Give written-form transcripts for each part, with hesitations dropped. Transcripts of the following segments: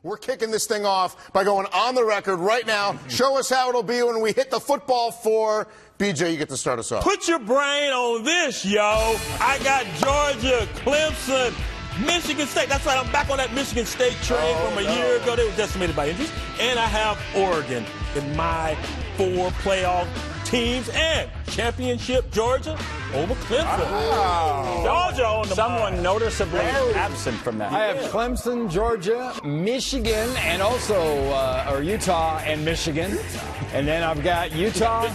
We're kicking this thing off by going on the record right now. Show us how it'll be when we hit the football for BJ. You get to start us off. Put your brain on this, yo. I got Georgia, Clemson, Michigan State. That's right. I'm back on that Michigan State train from a year ago. They were decimated by injuries. And I have Oregon in my 4 playoff teams and championship Georgia over Clemson. Georgia on the Someone noticeably absent from that. I have Clemson, Georgia, Michigan, and also Utah and Michigan. And then I've got Utah.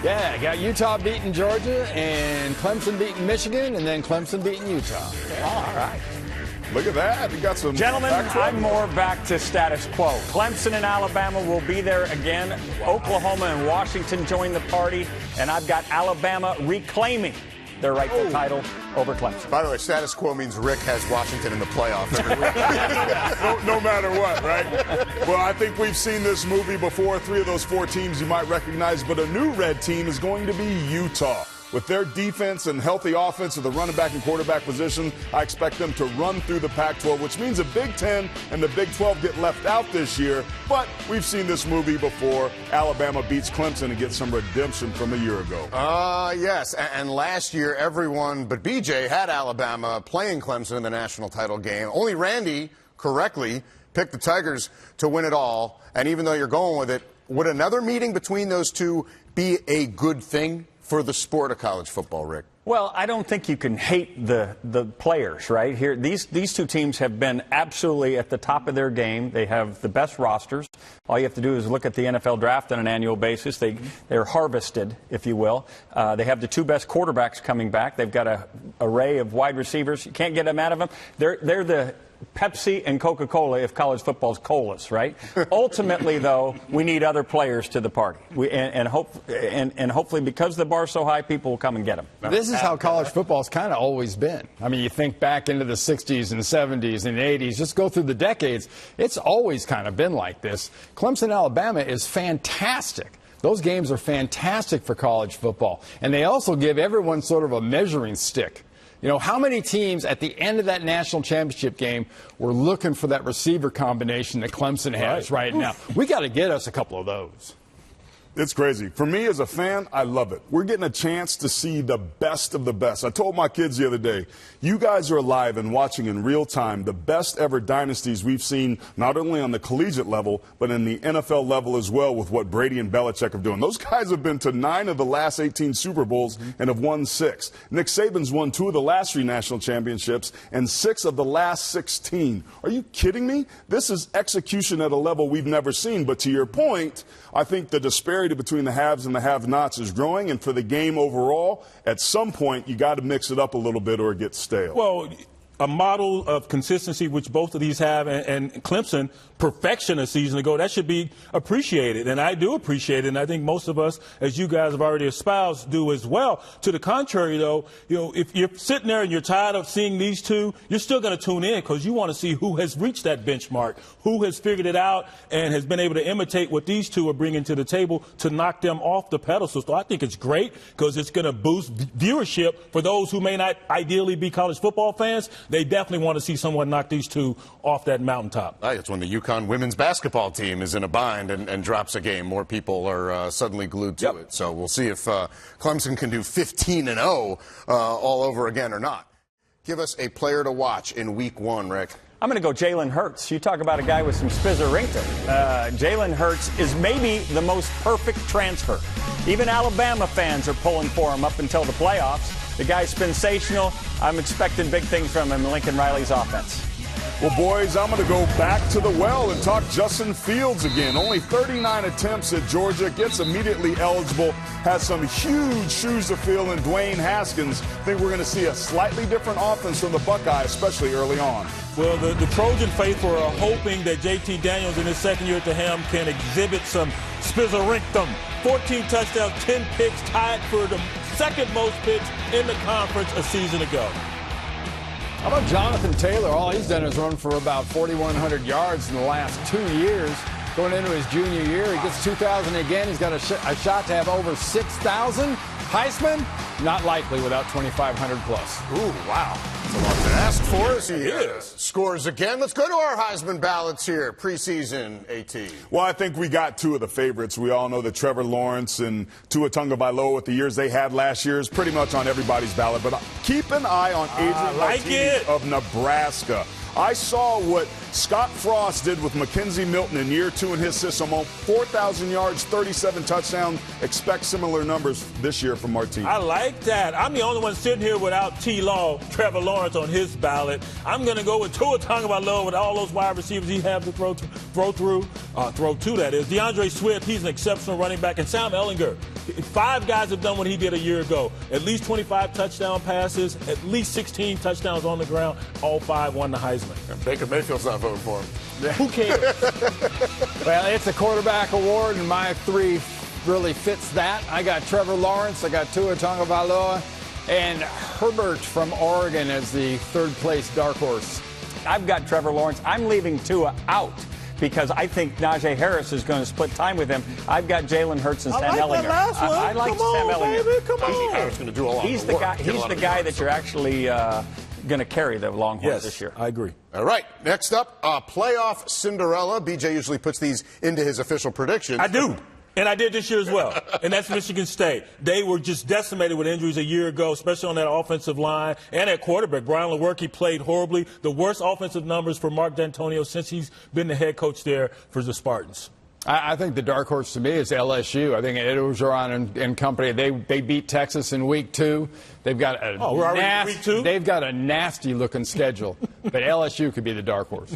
Yeah, I got Utah beating Georgia and Clemson beating Michigan and then Clemson beating Utah. All right. Look at that. You got some. Gentlemen, I'm more back to status quo. Clemson and Alabama will be there again. Oklahoma and Washington join the party. And I've got Alabama reclaiming their rightful title over Clemson. By the way, status quo means Rick has Washington in the playoff every week. no matter what, right? Well, I think we've seen this movie before. 3 of those 4 teams you might recognize, but a new red team is going to be Utah. With their defense and healthy offense of the running back and quarterback position, I expect them to run through the Pac-12, which means the Big Ten and the Big 12 get left out this year. But we've seen this movie before. Alabama beats Clemson and gets some redemption from a year ago. Yes, and last year everyone but BJ had Alabama playing Clemson in the national title game. Only Randy correctly picked the Tigers to win it all. And even though you're going with it, would another meeting between those two be a good thing for the sport of college football, Rick? Well, I don't think you can hate the players, right? Here, these 2 teams have been absolutely at the top of their game. They have the best rosters. All you have to do is look at the NFL draft on an annual basis. They're harvested, if you will. They have the 2 best quarterbacks coming back. They've got an array of wide receivers. You can't get them out of them. They're the Pepsi and Coca-Cola if college football's colas, right? Ultimately, though, we need other players to the party. And hopefully, because the bar's so high, people will come and get them. This is how college football's kind of always been. I mean, you think back into the 60s and 70s and 80s, just go through the decades, it's always kind of been like this. Clemson, Alabama is fantastic. Those games are fantastic for college football. And they also give everyone sort of a measuring stick. You know, how many teams at the end of that national championship game were looking for that receiver combination that Clemson has right now? We got to get us a couple of those. It's crazy. For me as a fan, I love it. We're getting a chance to see the best of the best. I told my kids the other day, you guys are alive and watching in real time the best ever dynasties we've seen, not only on the collegiate level, but in the NFL level as well, with what Brady and Belichick are doing. Those guys have been to 9 of the last 18 Super Bowls and have won 6. Nick Saban's won 2 of the last 3 national championships and 6 of the last 16. Are you kidding me? This is execution at a level we've never seen. But to your point, I think the disparity between the haves and the have-nots is growing, and for the game overall, at some point, you got to mix it up a little bit or it gets stale. Well, a model of consistency, which both of these have, and Clemson, perfection a season ago, that should be appreciated. And I do appreciate it, and I think most of us, as you guys have already espoused, do as well. To the contrary, though, if you're sitting there and you're tired of seeing these 2, you're still going to tune in because you want to see who has reached that benchmark, who has figured it out and has been able to imitate what these 2 are bringing to the table to knock them off the pedestal. So I think it's great because it's going to boost viewership for those who may not ideally be college football fans. They definitely want to see someone knock these 2 off that mountaintop. It's when the UConn women's basketball team is in a bind and drops a game. More people are suddenly glued to it. So we'll see if Clemson can do 15-0 all over again or not. Give us a player to watch in week 1, Rick. I'm going to go Jalen Hurts. You talk about a guy with some spizzerinctum. Jalen Hurts is maybe the most perfect transfer. Even Alabama fans are pulling for him up until the playoffs. The guy's sensational. I'm expecting big things from him in Lincoln Riley's offense. Well, boys, I'm going to go back to the well and talk Justin Fields again. Only 39 attempts at Georgia, gets immediately eligible, has some huge shoes to fill in Dwayne Haskins. I think we're going to see a slightly different offense from the Buckeyes, especially early on. Well, the Trojan faithful are hoping that J.T. Daniels in his second year at the helm can exhibit some spizzerinctum. 14 touchdowns, 10 picks, tied for the second most picks in the conference a season ago. How about Jonathan Taylor? All he's done is run for about 4,100 yards in the last 2 years. Going into his junior year, he gets 2,000 again. He's got a shot to have over 6,000. Heisman, not likely without 2,500 plus. Ooh, wow. That's a lot to ask for as he scores again. Let's go to our Heisman ballots here. Preseason, AT. Well, I think we got two of the favorites. We all know that Trevor Lawrence and Tua Tagovailoa, with the years they had last year, is pretty much on everybody's ballot. But keep an eye on Adrian Martinez of Nebraska. I saw what Scott Frost did with Mackenzie Milton in year 2 in his system. On 4,000 yards, 37 touchdowns. Expect similar numbers this year from Martinez. I like that. I'm the only one sitting here without T-Law, Trevor Lawrence on his ballot. I'm going to go with Tua Tagovailoa with all those wide receivers he has to throw to, that is. DeAndre Swift, he's an exceptional running back. And Sam Ehlinger. 5 guys have done what he did a year ago. At least 25 touchdown passes, at least 16 touchdowns on the ground. All 5 won the Heisman. And Baker Mayfield's not voting for him. Who cares? Well, it's a quarterback award, and my 3 really fits that. I got Trevor Lawrence, I got Tua Tagovailoa, and Herbert from Oregon as the 3rd place dark horse. I've got Trevor Lawrence. I'm leaving Tua out because I think Najee Harris is going to split time with him. I've got Jalen Hurts and Sam Ehlinger. I like Sam Ehlinger. Baby, come on. Harris going to do a lot He's of the work. guy. He's the guy that you're actually going to carry the Longhorns this year. I agree. All right, next up, playoff Cinderella. BJ usually puts these into his official predictions. I do. And I did this year as well. And that's Michigan State. They were just decimated with injuries a year ago, especially on that offensive line and at quarterback. Brian Lewerke played horribly. The worst offensive numbers for Mark D'Antonio since he's been the head coach there for the Spartans. I think the dark horse to me is LSU. I think Ed Orgeron and company, they beat Texas in week 2. They've got a week 2? They've got a nasty looking schedule. But LSU could be the dark horse.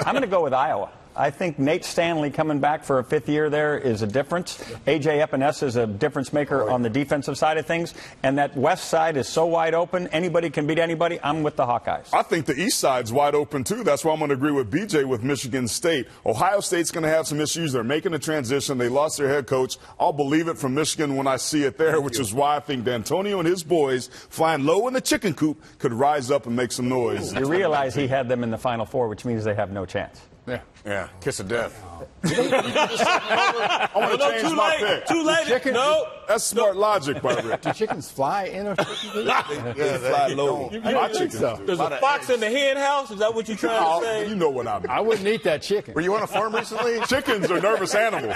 I'm going to go with Iowa. I think Nate Stanley coming back for a 5th year there is a difference. A.J. Epinesa is a difference maker on the defensive side of things. And that west side is so wide open, anybody can beat anybody. I'm with the Hawkeyes. I think the east side's wide open, too. That's why I'm going to agree with BJ with Michigan State. Ohio State's going to have some issues. They're making a transition. They lost their head coach. I'll believe it from Michigan when I see it there, which is why I think D'Antonio and his boys flying low in the chicken coop could rise up and make some noise. You realize he had them in the Final Four, which means they have no chance. Yeah, kiss of death. I want to change my pick. Too late. No. That's smart logic, by the way. Do chickens fly in a chicken coop? They fly low. My chickens do. There's a fox in the hen house? Is that what you're trying to say? You know what I mean. I wouldn't eat that chicken. Were you on a farm recently? Chickens are nervous animals.